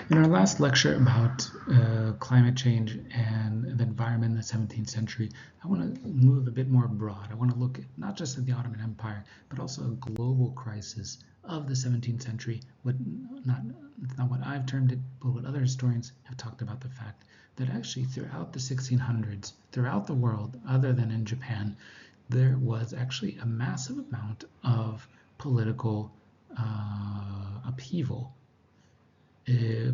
In our last lecture about climate change and the environment in the 17th century, I want to move a bit more broad. I want to look not just at the Ottoman Empire, but also a global crisis of the 17th century. It's not what I've termed it, but what other historians have talked about, the fact that actually throughout the 1600s, throughout the world, other than in Japan, there was actually a massive amount of political upheaval,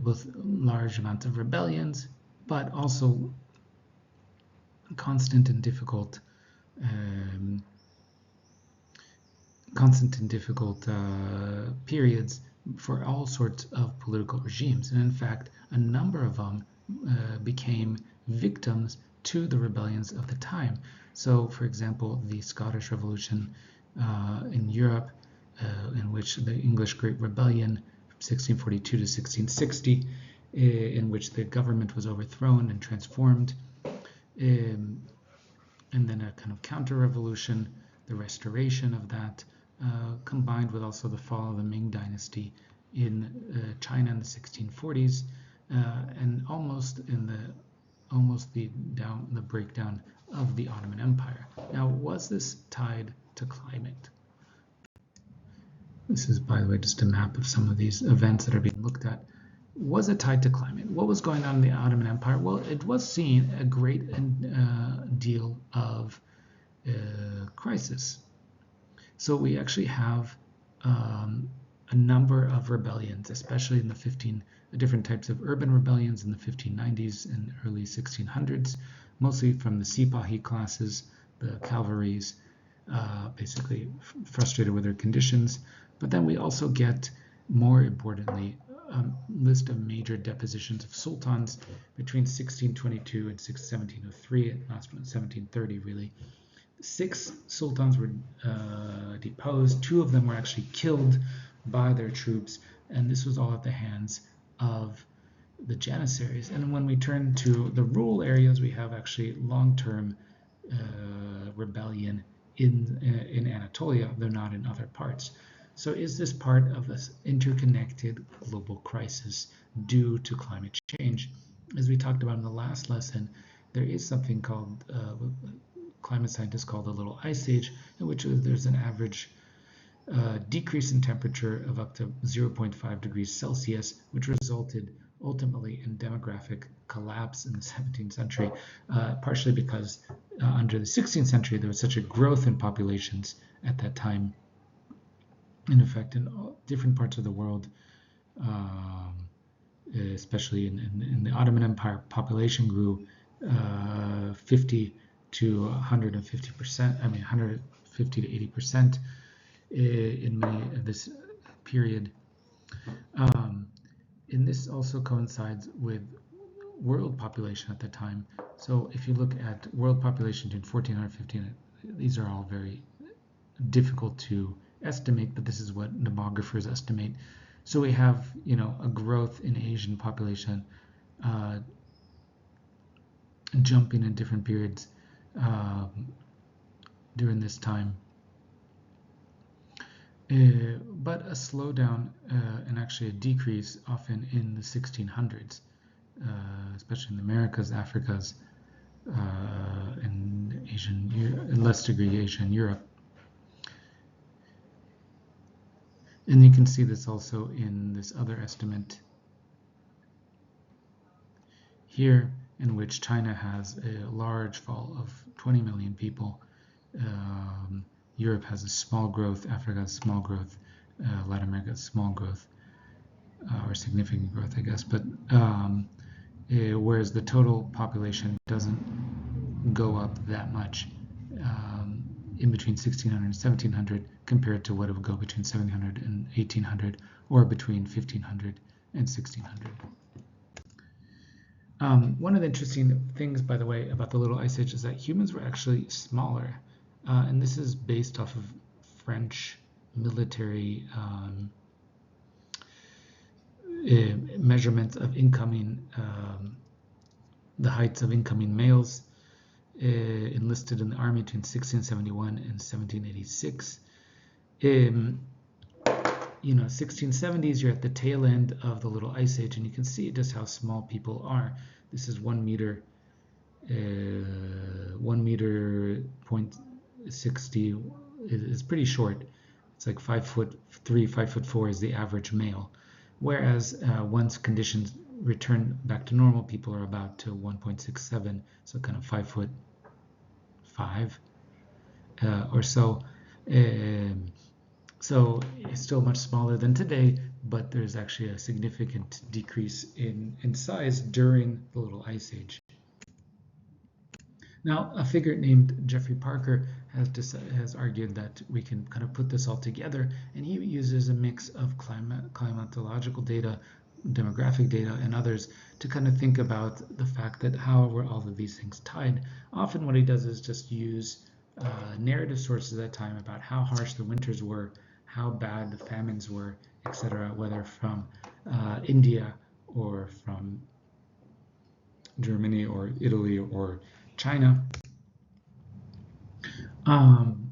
with large amounts of rebellions, but also constant and difficult periods for all sorts of political regimes. And in fact, a number of them became victims to the rebellions of the time. So, for example, the Scottish Revolution in Europe, in which the English Great Rebellion 1642 to 1660, in which the government was overthrown and transformed, and then a kind of counter-revolution, the restoration of that, combined with also the fall of the Ming Dynasty in China in the 1640s, and almost the breakdown of the Ottoman Empire. Now, was this tied to climate? This is, by the way, just a map of some of these events that are being looked at. Was it tied to climate? What was going on in the Ottoman Empire? Well, it was seeing a great deal of crisis. So we actually have a number of rebellions, especially in the different types of urban rebellions in the 1590s and early 1600s, mostly from the Sipahi classes, the cavalries, basically frustrated with their conditions. But then we also get, more importantly, a list of major depositions of sultans between 1622 and 1703, and last one 1730 really. 6 sultans were deposed. 2 of them were actually killed by their troops, and this was all at the hands of the Janissaries. And when we turn to the rural areas, we have actually long-term rebellion in Anatolia, though not in other parts. So is this part of this interconnected global crisis due to climate change? As we talked about in the last lesson, there is something called, climate scientists call the Little Ice Age, in which there's an average decrease in temperature of up to 0.5 degrees Celsius, which resulted ultimately in demographic collapse in the 17th century, partially because under the 16th century there was such a growth in populations at that time. In effect, in different parts of the world, especially in the Ottoman Empire, population grew 50 to 150%, 150 to 80% in many of this period. And this also coincides with world population at the time. So if you look at world population between 1400 and 1500, these are all very difficult to estimate, but this is what demographers estimate. So we have, a growth in Asian population jumping in different periods during this time, but a slowdown and actually a decrease often in the 1600s, especially in the Americas, Africas, and less degree Asia and Europe. And you can see this also in this other estimate here, in which China has a large fall of 20 million people. Europe has a small growth, Africa has small growth, Latin America has small growth, or significant growth, I guess. But whereas the total population doesn't go up that much in between 1600 and 1700 compared to what it would go between 1700 and 1800, or between 1500 and 1600. One of the interesting things, by the way, about the Little Ice Age is that humans were actually smaller, and this is based off of French military measurements of the heights of incoming males enlisted in the army between 1671 and 1786. 1670s, you're at the tail end of the Little Ice Age, and you can see just how small people are. This is 1 meter, 1 meter point 60 is pretty short. It's like 5'3", 5'4" is the average male. Whereas once conditions return back to normal, people are about to 1.67, so kind of 5'5" or so. So it's still much smaller than today, but there's actually a significant decrease in size during the Little Ice Age. Now, a figure named Jeffrey Parker has argued that we can kind of put this all together, and he uses a mix of climatological data, demographic data, and others to kind of think about the fact that how were all of these things tied. Often what he does is just use narrative sources at that time about how harsh the winters were, how bad the famines were, etc., whether from India or from Germany or Italy or China. And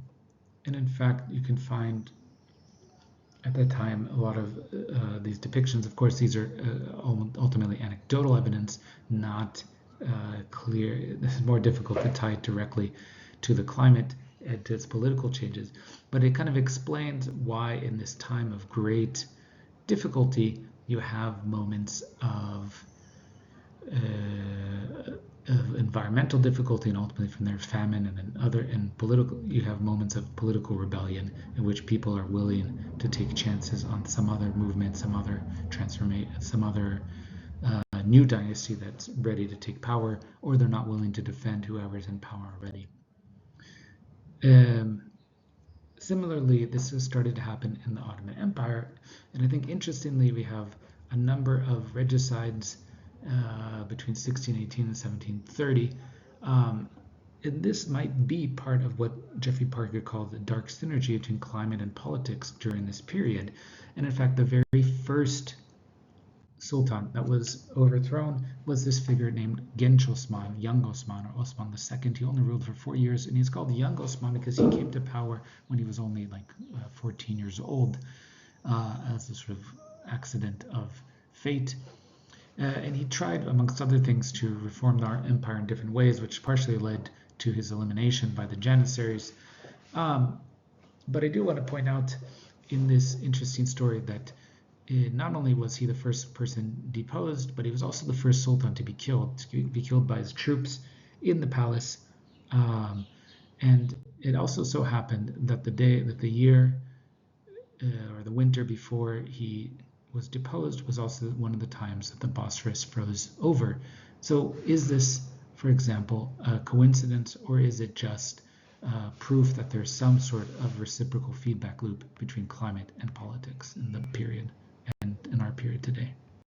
in fact, you can find at that time a lot of these depictions. Of course, these are ultimately anecdotal evidence, not clear. This is more difficult to tie directly to the climate and to its political changes, but it kind of explains why in this time of great difficulty you have moments of environmental difficulty, and ultimately from there famine, and then political, you have moments of political rebellion in which people are willing to take chances on some other movement, some other transformation, some other new dynasty that's ready to take power, or they're not willing to defend whoever's in power already. Similarly, this has started to happen in the Ottoman Empire, and I think interestingly we have a number of regicides between 1618 and 1730, and this might be part of what Jeffrey Parker called the dark synergy between climate and politics during this period. And in fact, the very first sultan that was overthrown was this figure named Genç Osman, Young Osman, or Osman II. He only ruled for 4 years, and he's called Young Osman because he came to power when he was only like 14 years old, as a sort of accident of fate. And he tried, amongst other things, to reform the empire in different ways, which partially led to his elimination by the Janissaries. But I do want to point out in this interesting story that not only was he the first person deposed, but he was also the first sultan to be killed by his troops in the palace. And it also so happened that the year or the winter before he was deposed was also one of the times that the Bosphorus froze over. So is this, for example, a coincidence, or is it just proof that there's some sort of reciprocal feedback loop between climate and politics in the period and in our period today?